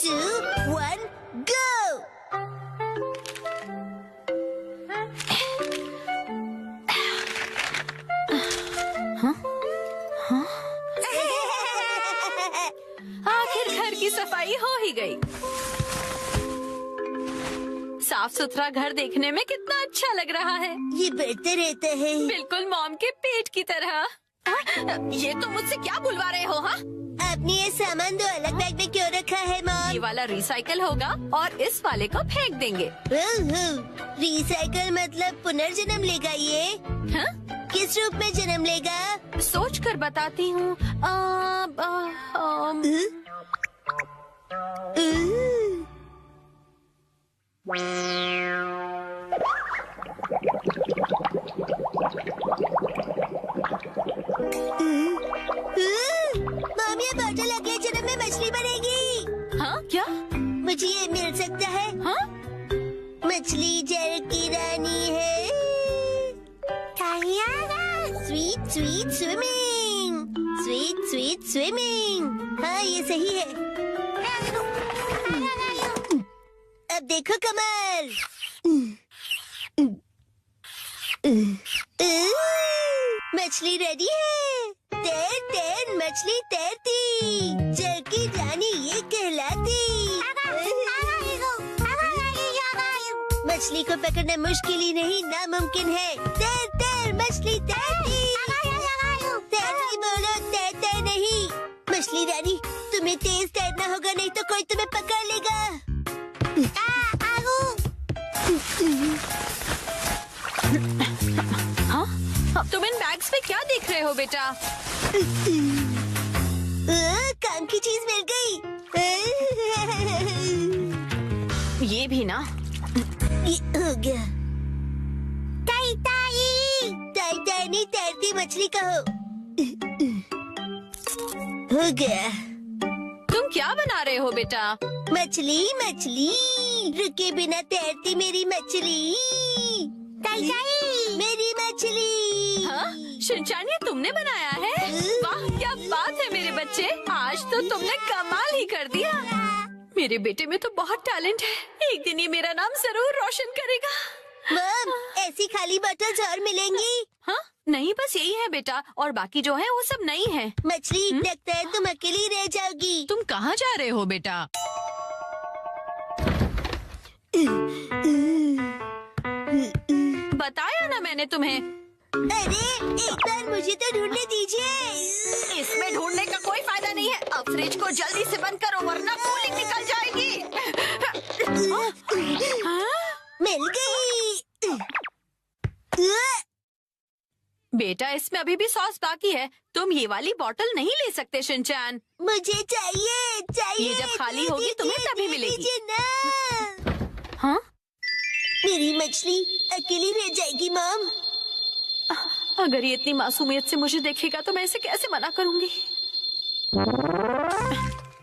2, 1, go! आखिर घर की सफाई हो ही गई। साफ सुथरा घर देखने में कितना अच्छा लग रहा है। ये बढ़ते रहता है। बिल्कुल मॉम के पेट की तरह। ये तो मुझसे क्या बुलवा रहे हो? हाँ, आपने ये सामान दो अलग बैग में क्यों रखा है ये मॉम? वाला रिसाइकल होगा और इस वाले को फेंक देंगे। रिसाइकल मतलब पुनर्जन्म लेगा ये? हाँ? किस रूप में जन्म लेगा? सोच कर बताती हूँ। मॉम, ये बॉटल अगले जन्म में मछली बनेगी। हाँ क्या? मुझे ये मिल सकता है? हाँ? मछली जल की रानी है। Sweet sweet swimming, sweet sweet swimming. हाँ, ये सही है। अब देखो कमल। मछली रेडी है। तैर तैर मछली तैरती, जल की रानी ये कहलाती। मछली को पकड़ना मुश्किल ही नहीं, नामुमकिन है। तैर तैर मछली तैरती। तैरती बोलो, तैरते नहीं। मछली रानी, तुम्हें तेज तैरना होगा, नहीं तो कोई तुम्हें पकड़ लेगा। हाँ? तुम इन बैग्स में क्या देख रहे हो बेटा? काम की चीज मिल गई। ये भी ना। ये हो गया। ताई ताई, ताई ताई नहीं, तैरती मछली कहो। हो गया। तुम क्या बना रहे हो बेटा? मछली मछली, रुके बिना तैरती मेरी मछली। ताई ताई, मेरी मछली। हाँ? शिनचान, ये तुमने बनाया है? वाह, क्या बात है मेरे बच्चे, आज तो तुमने कमाल ही कर दिया। मेरे बेटे में तो बहुत टैलेंट है, एक दिन ये मेरा नाम जरूर रोशन करेगा। मॉम, ऐसी खाली बॉटल्स और मिलेंगी? हाँ? नहीं, बस यही है बेटा, और बाकी जो है वो सब नहीं है। मछली, लगता है तुम अकेली रह जाओगी। तुम कहाँ जा रहे हो बेटा? बताया ना मैंने तुम्हें। अरे, एक बार मुझे तो ढूंढने दीजिए। इसमें ढूंढने का कोई फायदा नहीं है। अब फ्रिज को जल्दी से बंद करो वरना कूलिंग निकल जाएगी। हाँ? मिल गई। बेटा, इसमें अभी भी सॉस बाकी है, तुम ये वाली बोतल नहीं ले सकते शिनचान। मुझे चाहिए चाहिए। ये जब खाली होगी तुम्हें तभी मिलेगी। दीजिए ना। हाँ? मेरी मछली अकेली रह जाएगी मॉम। अगर ये इतनी मासूमियत से मुझे देखेगा तो मैं इसे कैसे मना करूंगी?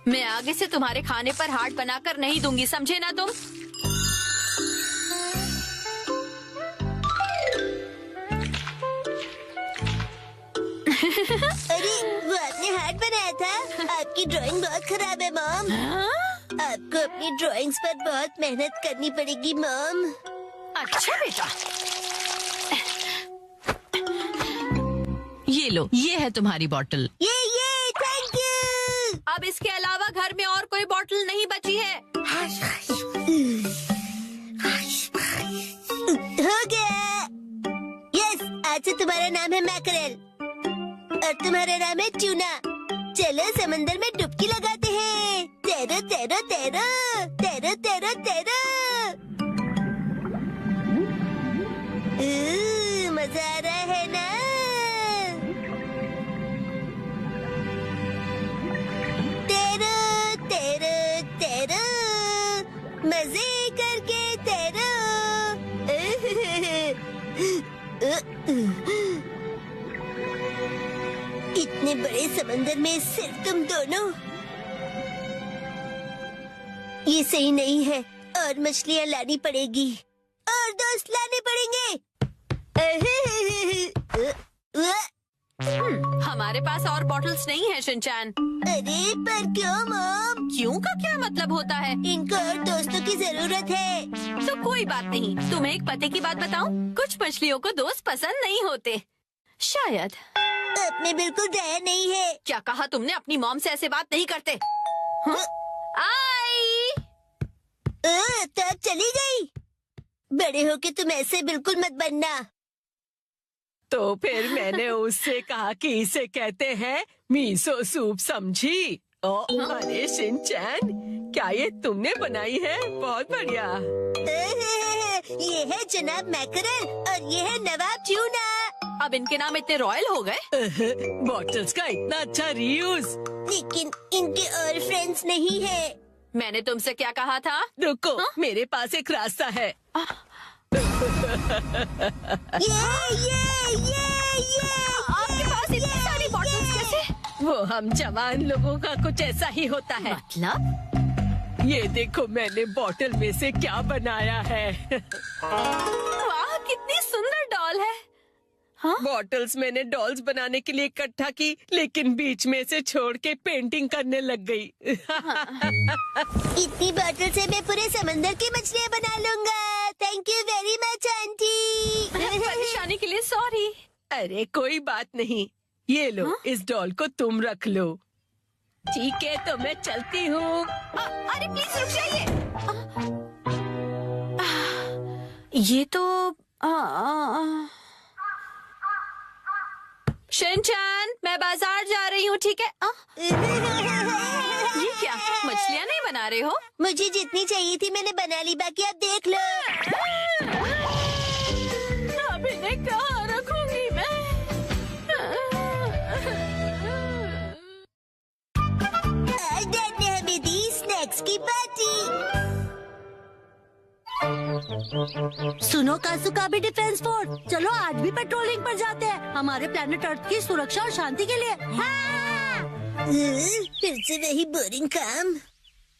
मैं आगे से तुम्हारे खाने पर हाथ बनाकर नहीं दूंगी, समझे ना तुम? अरे, वो आपने हार्ट बनाया था। आपकी ड्राइंग बहुत खराब है मॉम। हाँ? आपको अपनी ड्राइंग्स पर बहुत मेहनत करनी पड़ेगी मॉम। अच्छा बेटा, ये लो, ये है तुम्हारी बोतल। ये थैंक यू। अब इसके अलावा घर में और कोई बोतल नहीं बची है। हो गया। यस, आज से तुम्हारा नाम है मैकरेल और तुम्हारा नाम है ट्यूना। चलो समंदर में डुबकी लगाते हैं। तैरो तैरो तैरो तैरो तैरो तैरो। मजा आ रहा है ना? तैरो तैरो तैरो, मजे करके तैरो। इतने बड़े समंदर में सिर्फ तुम दोनों। ये सही नहीं है, और मछलियाँ लानी पड़ेगी और दोस्त लाने पड़ेंगे। हमारे पास और बॉटल्स नहीं है शिनचैन। अरे पर क्यों मॉम? क्यों का क्या मतलब होता है? इनको और दोस्तों की जरूरत है। तो कोई बात नहीं, तुम्हें एक पते की बात बताऊं? कुछ मछलियों को दोस्त पसंद नहीं होते, शायद। अब में बिल्कुल दया नहीं है। क्या कहा तुमने? अपनी मॉम से ऐसे बात नहीं करते। हाँ? आई। तब चली गई। बड़े होके तुम ऐसे बिल्कुल मत बनना। तो फिर मैंने उससे कहा कि इसे कहते हैं मीसो सूप, समझी? अरे शिनचैन, क्या ये तुमने बनाई है? बहुत बढ़िया। ये है जनाब मैकरल और ये है नवाब ट्यूना। अब इनके नाम इतने रॉयल हो गए। बॉटल्स का इतना अच्छा रीयूज। लेकिन इनके और फ्रेंड्स नहीं है। मैंने तुमसे क्या कहा था? रुको, मेरे पास एक रास्ता है। ये आपके पास इतनी सारी बॉटल्स कैसे? वो हम जवान लोगों का कुछ ऐसा ही होता है। मतलब? ये देखो मैंने बॉटल में से क्या बनाया है। वाह, कितनी सुंदर डॉल है। हाँ? बॉटल्स मैंने डॉल्स बनाने के लिए इकट्ठा की, लेकिन बीच में से छोड़ के पेंटिंग करने लग गई। इतनी बॉटल से मैं पूरे समंदर की मछलियाँ बना लूँगा। Thank you very much aunty. परेशानी के लिए सॉरी। अरे कोई बात नहीं, ये लो। इस डॉल को तुम रख लो। ठीक है, तो मैं चलती हूँ। अरे प्लीज रुक जाइए। ये तो शिनचैन, मैं बाजार जा रही हूँ, ठीक है? ये क्या, मछलियाँ नहीं बना रहे हो? मुझे जितनी चाहिए थी मैंने बना ली, बाकी आप देख लो। अब इन्हें कहाँ रखूंगी मैं? आज डैड ने हमें दी स्नैक्स की पार्टी। सुनो कासुका भी डिफेंस फोर्स, चलो आज भी पेट्रोलिंग पर जाते हैं, हमारे प्लेनेट अर्थ की सुरक्षा और शांति के लिए। फिर से वही बोरिंग काम।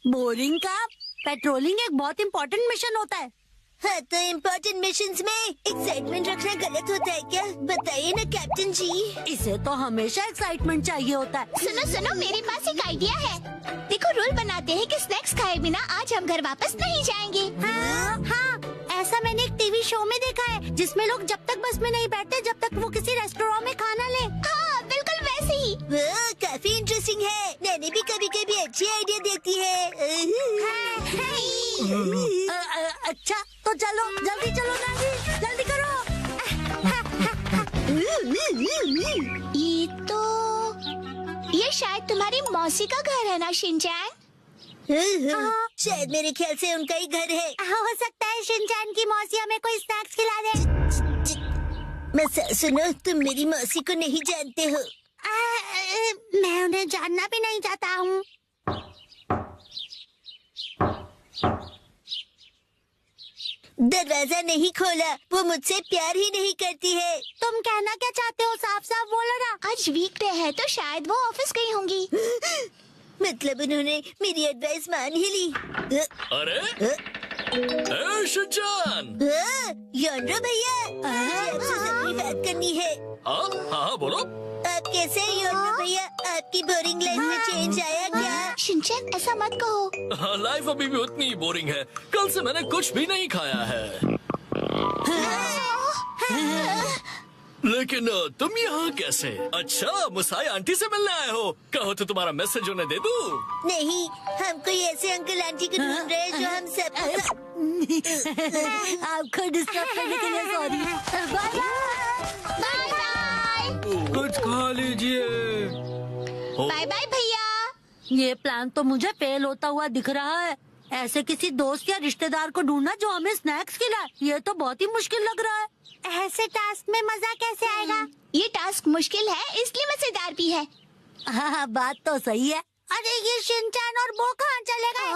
बोरिंग का? पेट्रोलिंग एक बहुत इम्पोर्टेंट मिशन होता है। हाँ, तो इम्पोर्टेंट मिशंस में एक्साइटमेंट रखना गलत होता है क्या? बताइए ना कैप्टन जी। इसे तो हमेशा एक्साइटमेंट चाहिए होता है। सुनो सुनो, मेरे पास एक आइडिया है। देखो, रूल बनाते हैं कि स्नैक्स खाए बिना आज हम घर वापस नहीं जाएंगे। हाँ, ऐसा मैंने एक टीवी शो में देखा है, जिसमें लोग जब तक बस में नहीं बैठते जब तक वो किसी रेस्टोरेंट में खाना ले। हाँ, बिल्कुल वैसे ही। वो काफी इंटरेस्टिंग है। नैनी भी कभी कभी अच्छी आइडिया देती है। अच्छा, तो चलो जल्दी चलो नानी, जल्दी करो। ये शायद तुम्हारी मौसी का घर है ना शिनचैन? शायद मेरे ख्याल से उनका ही घर है। हो सकता है शिनचैन की मौसी हमें कोई स्नैक्स खिला दे। मैं सुनो, तुम मेरी मौसी को नहीं जानते हो। मैं उन्हें जानना भी नहीं चाहता हूँ। दरवाजा नहीं खोला, वो मुझसे प्यार ही नहीं करती है। तुम कहना क्या चाहते हो? साफ साफ बोलो ना। आज वीकडे है तो शायद वो ऑफिस गई होंगी। मतलब उन्होंने मेरी एडवाइस मान ही ली। अरे शिनचैन, योंड्रो भैया, मुझे आपसे जरूरी बात करनी है। हाँ हाँ बोलो। आप कैसे हैं योंड्रो भैया? आपकी बोरिंग लाइफ में चेंज आया क्या? शिनचैन, ऐसा मत कहो। हाँ, लाइफ अभी भी उतनी ही बोरिंग है। कल से मैंने कुछ भी नहीं खाया है। लेकिन तुम यहाँ कैसे? अच्छा, मुसाई आंटी से मिलने आए हो? कहो तो तुम्हारा मैसेज उन्हें दे दूँ? नहीं, हम कोई ऐसे अंकल आंटी को ढूंढ रहे हैं जो हम सब। आपको डिस्टर्ब करने के लिए सॉरी। Bye bye bye. कुछ खा लीजिए। बाय बाय भैया। ये प्लान तो मुझे फेल होता हुआ दिख रहा है। ऐसे किसी दोस्त या रिश्तेदार को ढूंढना जो हमें स्नैक्स खिलाए, ये तो बहुत ही मुश्किल लग रहा है। ऐसे टास्क में मजा कैसे आएगा? ये टास्क मुश्किल है, इसलिए मजेदार भी है। हाँ, बात तो सही है। अरे ये शिनचैन और वो कहाँ चले गए?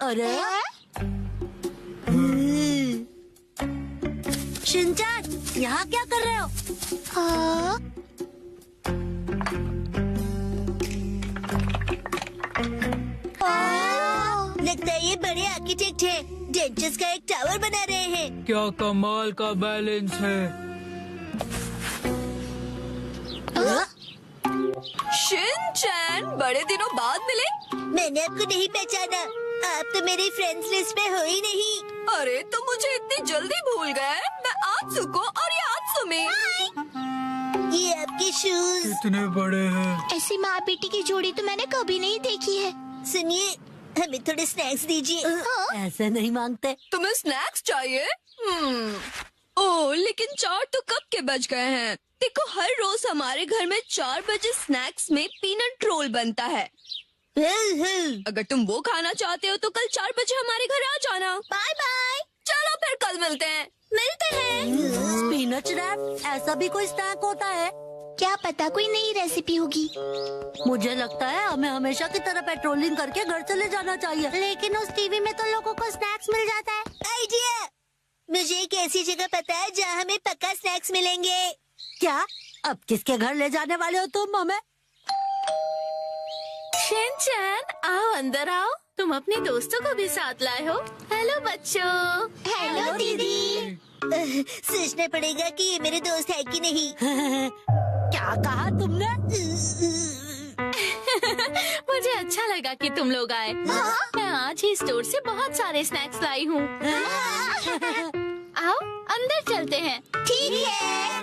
अरे शिनचैन, यहाँ क्या कर रहे हो? लगता है ये बड़े आर्किटेक्ट हैं। डेंचर्स का एक टावर बना रहे हैं। क्या कमाल का बैलेंस है। बड़े दिनों बाद मिले। मैंने आपको नहीं पहचाना, आप तो मेरी फ्रेंड्स लिस्ट में हो ही नहीं। अरे तुम मुझे इतनी जल्दी भूल गए। मैं आत्सु को और ये आत्सुमी। ये आपके शूज कितने बड़े हैं। ऐसी माँ बेटी की जोड़ी तो मैंने कभी नहीं देखी है। सुनिए, हमें थोड़े स्नैक्स दीजिए। ऐसे नहीं मांगते। तुम्हें स्नैक्स चाहिए? ओह, लेकिन 4 तो कब के बज गए हैं। देखो, हर रोज हमारे घर में 4 बजे स्नैक्स में पीनट रोल बनता है। अगर तुम वो खाना चाहते हो तो कल 4 बजे हमारे घर आ जाना। Bye bye. चलो फिर कल मिलते हैं। मिलते हैं। स्पिनच रैप, ऐसा भी कोई स्नैक होता है? क्या पता कोई नई रेसिपी होगी। मुझे लगता है हमें हमेशा की तरह पेट्रोलिंग करके घर चले जाना चाहिए। लेकिन उस टीवी में तो लोगों को स्नैक्स मिल जाता है। आइडिया! मुझे एक ऐसी जगह पता है जहाँ हमें पक्का स्नैक्स मिलेंगे। क्या? अब किसके घर ले जाने वाले हो तुम हमें? शिनचैन, आओ अंदर आओ। तुम अपने दोस्तों को भी साथ लाए हो। हेलो बच्चों। हेलो दीदी। सोचना पड़ेगा कि ये मेरे दोस्त है कि नहीं। क्या कहा तुमने? मुझे अच्छा लगा कि तुम लोग आए। मैं आज ही स्टोर से बहुत सारे स्नैक्स लाई हूँ। आओ अंदर चलते हैं। ठीक है।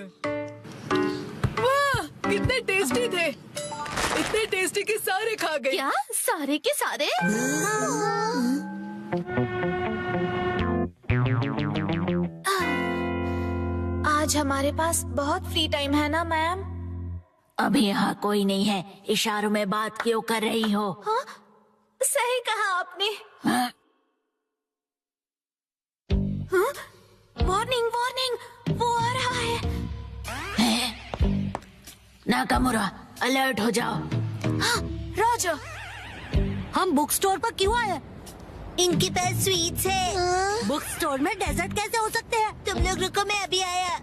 वाह, कितने टेस्टी थे। इतने टेस्टी कि सारे खा गए। क्या सारे के सारे? आज हमारे पास बहुत फ्री टाइम है ना मैम? अभी यहाँ कोई नहीं है। इशारों में बात क्यों कर रही हो? सही कहा आपने। वार्निंग वार्निंग, वो आ रहा है। नाकामुरा, अलर्ट हो जाओ। राजा, हम बुक स्टोर पर क्यों आए? इनके पास स्वीट्स है। बुक स्टोर में डेजर्ट कैसे हो सकते हैं? तुम लोग रुको, मैं अभी आया।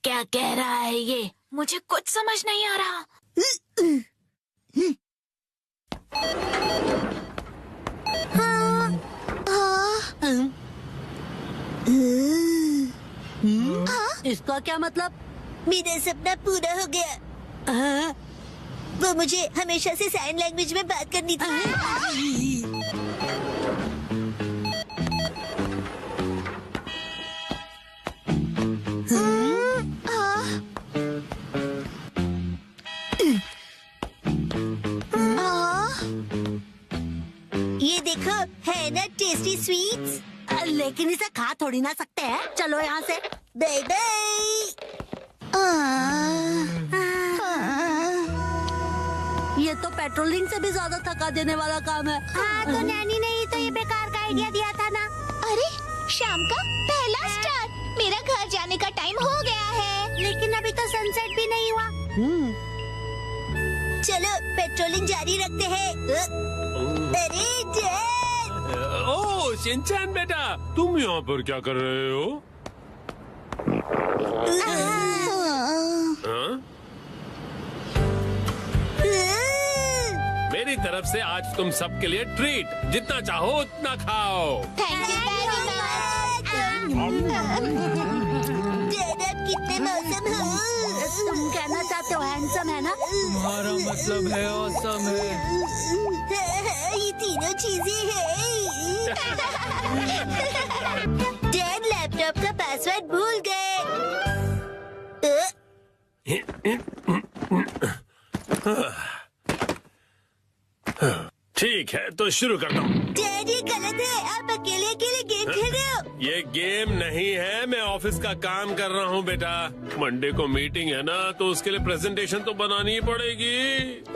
क्या कह रहा है ये? मुझे कुछ समझ नहीं आ रहा। इसका क्या मतलब? मेरा सपना पूरा हो गया। वो मुझे हमेशा से साइन लैंग्वेज में बात करनी थी। ये देखो, है ना टेस्टी स्वीट्स। लेकिन इसे खा थोड़ी ना सकते हैं। चलो यहाँ से। Bye bye. ये तो पेट्रोलिंग से भी ज्यादा थका देने वाला काम है। हाँ, तो नैनी ने ही तो ये बेकार का आइडिया दिया था ना। अरे शाम का पहला स्टार। मेरा घर जाने का टाइम हो गया है। लेकिन अभी तो सनसेट भी नहीं हुआ। चलो पेट्रोलिंग जारी रखते हैं। अरे डैड! ओह शिनचैन बेटा, तुम यहाँ पर क्या कर रहे हो? हाँ? मेरी तरफ से आज तुम सबके लिए ट्रीट। जितना चाहो उतना खाओ। Thank you very much. Dad, आप कितने मौसम हो। तुम कहना चाहते हो हैंडसम है ना? तुम्हारा मतलब है ऑसम है। ये तीनों चीजें हैं। डैड लैपटॉप का पासवर्ड भूल गए। ठीक है, तो शुरू करता हूँ। डैड, ये गलत है। आप अकेले अकेले गेम खेल रहे हो। ये गेम नहीं है, मैं ऑफिस का काम कर रहा हूँ बेटा। मंडे को मीटिंग है ना, तो उसके लिए प्रेजेंटेशन तो बनानी ही पड़ेगी।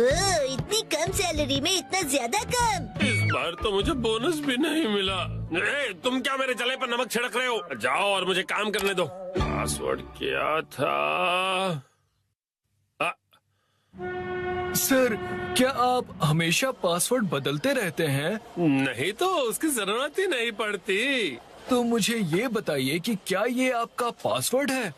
ओह, इतनी कम सैलरी में इतना ज्यादा काम। इस बार तो मुझे बोनस भी नहीं मिला। तुम क्या मेरे जले पर नमक छिड़क रहे हो? जाओ और मुझे काम करने दो। पासवर्ड क्या था? सर, क्या आप हमेशा पासवर्ड बदलते रहते हैं? नहीं तो उसकी जरूरत ही नहीं पड़ती। तो मुझे ये बताइए कि क्या ये आपका पासवर्ड है?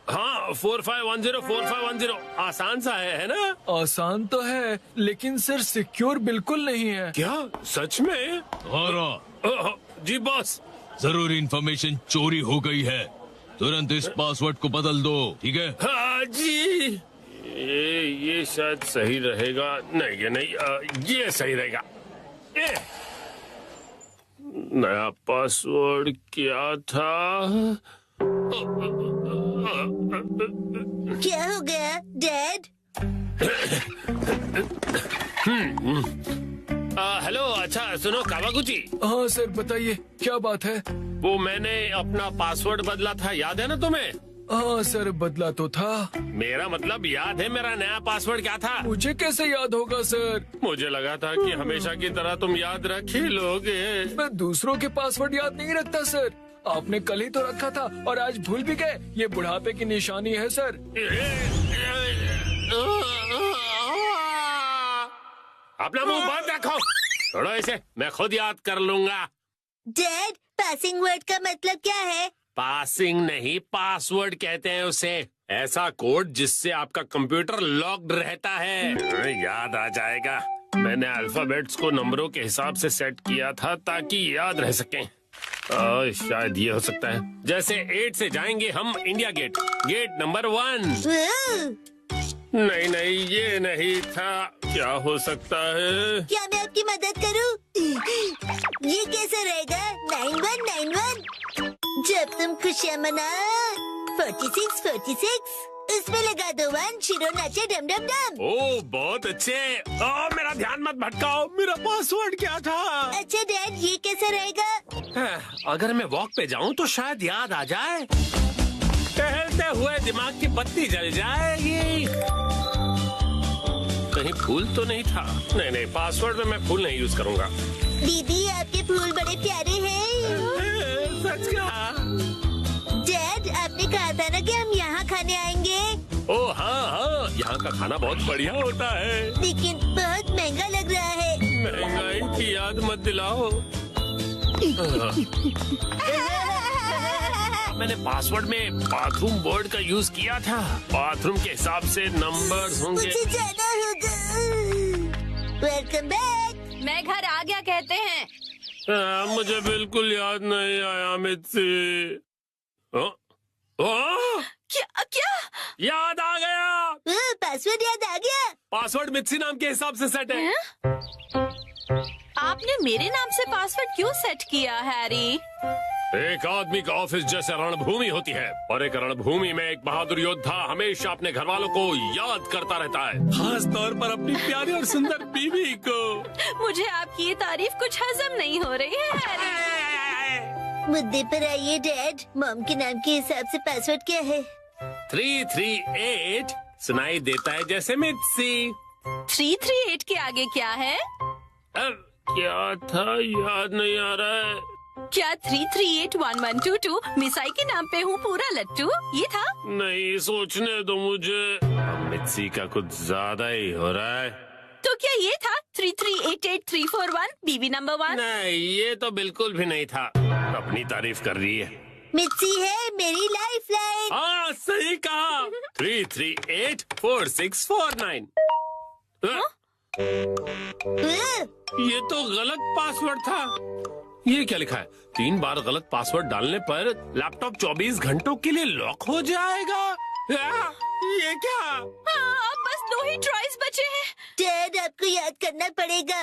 हाँ, 4510 4510 आसान सा है ना? आसान तो है, लेकिन सर सिक्योर बिल्कुल नहीं है। क्या सच में? जी बॉस, जरूरी इंफॉर्मेशन चोरी हो गई है। तुरंत इस पासवर्ड को बदल दो, ठीक है? हाँ जी। ये शायद सही रहेगा। नहीं, ये नहीं, ये सही रहेगा। नया पासवर्ड क्या था? क्या हो गया डैड? हेलो, अच्छा सुनो कावागुची। हाँ सर, बताइए क्या बात है? वो मैंने अपना पासवर्ड बदला था, याद है ना तुम्हें? हाँ सर, बदला तो था। मेरा मतलब याद है मेरा नया पासवर्ड क्या था? मुझे कैसे याद होगा सर? मुझे लगा था कि हमेशा की तरह तुम याद रख ही लोगे। मैं दूसरों के पासवर्ड याद नहीं रखता सर। आपने कल ही तो रखा था और आज भूल भी गए। ये बुढ़ापे की निशानी है सर। अपना मुंह बंद रखो। छोड़ो इसे, मैं खुद याद कर लूंगा। डैड, पासिंग वर्ड का मतलब क्या है? पासिंग नहीं, पासवर्ड कहते हैं उसे। ऐसा कोड जिससे आपका कंप्यूटर लॉक्ड रहता है। याद आ जाएगा। मैंने अल्फाबेट्स को नंबरों के हिसाब से सेट किया था ताकि याद रह सकें। शायद ये हो सकता है। जैसे 8 से जाएंगे हम इंडिया गेट, गेट नंबर 1। नहीं नहीं, ये नहीं था। क्या हो सकता है? क्या मैं आपकी मदद करूं? ये कैसे रहेगा? 9191। जब तुम खुशियाँ मना 46 उसमें लगा दो 1, शिरो नाचे डम डम डम। ओह बहुत अच्छे। मेरा ध्यान मत भटकाओ। मेरा पासवर्ड क्या था? अच्छा डैड, ये कैसे रहेगा? अगर मैं वॉक पे जाऊं तो शायद याद आ जाए। टहलते हुए दिमाग की बत्ती जल जाएगी। कहीं फूल तो नहीं था? नहीं नहीं, पासवर्ड में मैं फूल नहीं यूज करूंगा। दीदी, आपके फूल बड़े प्यारे हैं। सच कहा। डैड, आपने कहा था ना कि हम यहाँ खाने आएंगे। ओह हाँ हाँ, यहाँ का खाना बहुत बढ़िया होता है। लेकिन बहुत महंगा लग रहा है। महंगाई की याद मत दिलाओ। मैंने पासवर्ड में बाथरूम वर्ड का यूज किया था। बाथरूम के हिसाब से नंबर्स होंगे। मुझे जाना होगा। Welcome back. मैं घर आ गया कहते हैं। मुझे बिल्कुल याद नहीं आया मित्सी। क्या क्या? याद आ गया। पासवर्ड याद आ गया। पासवर्ड मित्सी नाम के हिसाब से सेट है। आपने मेरे नाम से पासवर्ड क्यों सेट किया हैरी? एक आदमी का ऑफिस जैसे रणभूमि होती है और एक रणभूमि में एक बहादुर योद्धा हमेशा अपने घर वालों को याद करता रहता है, खास तौर पर अपनी प्यारी और सुंदर बीवी को। मुझे आपकी ये तारीफ कुछ हजम नहीं हो रही है हैरी। मुद्दे पर आइए डैड। मॉम के नाम के हिसाब से पासवर्ड क्या है? 338 सुनाई देता है जैसे मित्सी। 338 के आगे क्या है? क्या था, याद नहीं आ रहा है। क्या 3381122 मिसाई के नाम पे हूँ पूरा लट्टू, ये था? नहीं, सोचने दो मुझे। मित्सी का कुछ ज्यादा ही हो रहा है। तो क्या ये था 3388341 बीबी नंबर 1? नहीं, ये तो बिल्कुल भी नहीं था। अपनी तारीफ कर रही है। मित्सी है मेरी लाइफ लाइन। हाँ सही कहा। 3384649। ये तो गलत पासवर्ड था। ये क्या लिखा है? 3 बार गलत पासवर्ड डालने पर लैपटॉप 24 घंटों के लिए लॉक हो जाएगा। ये क्या? अब बस 2 ही ट्राइज बचे हैं। डैड, आपको याद करना पड़ेगा।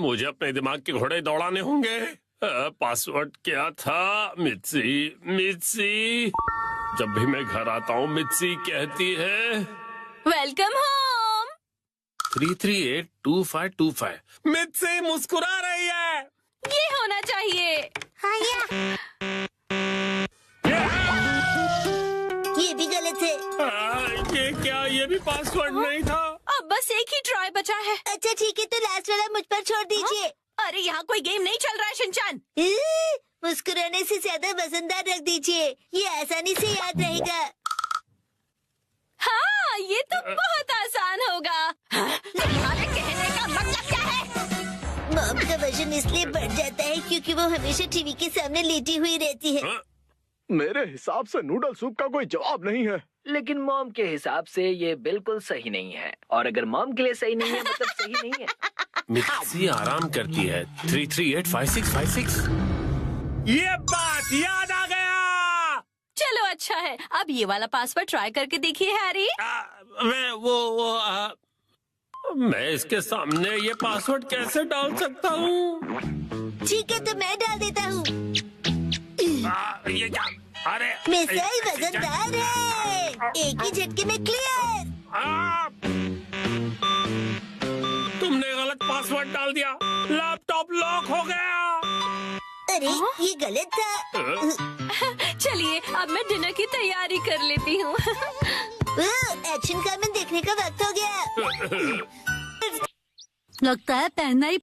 मुझे अपने दिमाग के घोड़े दौड़ाने होंगे। पासवर्ड क्या था? मित्सी। जब भी मैं घर आता हूँ मित्सी कहती है वेलकम होम। 3382525। मित्सी मुस्कुरा रही है। ये होना चाहिए। ये भी गलत है। ये क्या? ये भी पासवर्ड नहीं था। अब बस एक ही ट्राई बचा है। अच्छा ठीक है, तो लास्ट वाला मुझ पर छोड़ दीजिए। अरे यहाँ कोई गेम नहीं चल रहा है शिनचान। मुस्कुराने से ज्यादा वजनदार रख दीजिए, ये आसानी से याद रहेगा। हाँ, ये तो बहुत आसान होगा। तुम्हारे कहने का मतलब क्या है? मॉम का वजन इसलिए बढ़ जाता है क्योंकि वो हमेशा टीवी के सामने लेटी हुई रहती है। मेरे हिसाब से नूडल सूप का कोई जवाब नहीं है। लेकिन मॉम के हिसाब से ये बिल्कुल सही नहीं है, और अगर मॉम के लिए सही नहीं है मतलब सही नहीं है। मित्सी आराम करती है। 3385656। ये बात याद आ गया। चलो अच्छा है, अब ये वाला पासवर्ड ट्राई करके देखिए हैरी। मैं इसके सामने ये पासवर्ड कैसे डाल सकता हूँ? ठीक है तो मैं डाल देता हूँ। ये क्या? अरे मिसाइल वजनदार है, एक ही झटके में क्लियर। तुमने गलत पासवर्ड डाल दिया, लैपटॉप लॉक हो गया। अरे ये गलत था। चलिए अब मैं डिनर की तैयारी कर लेती हूँ। एक्शन कारमैन देखने का वक्त हो गया। लगता है पहनना ही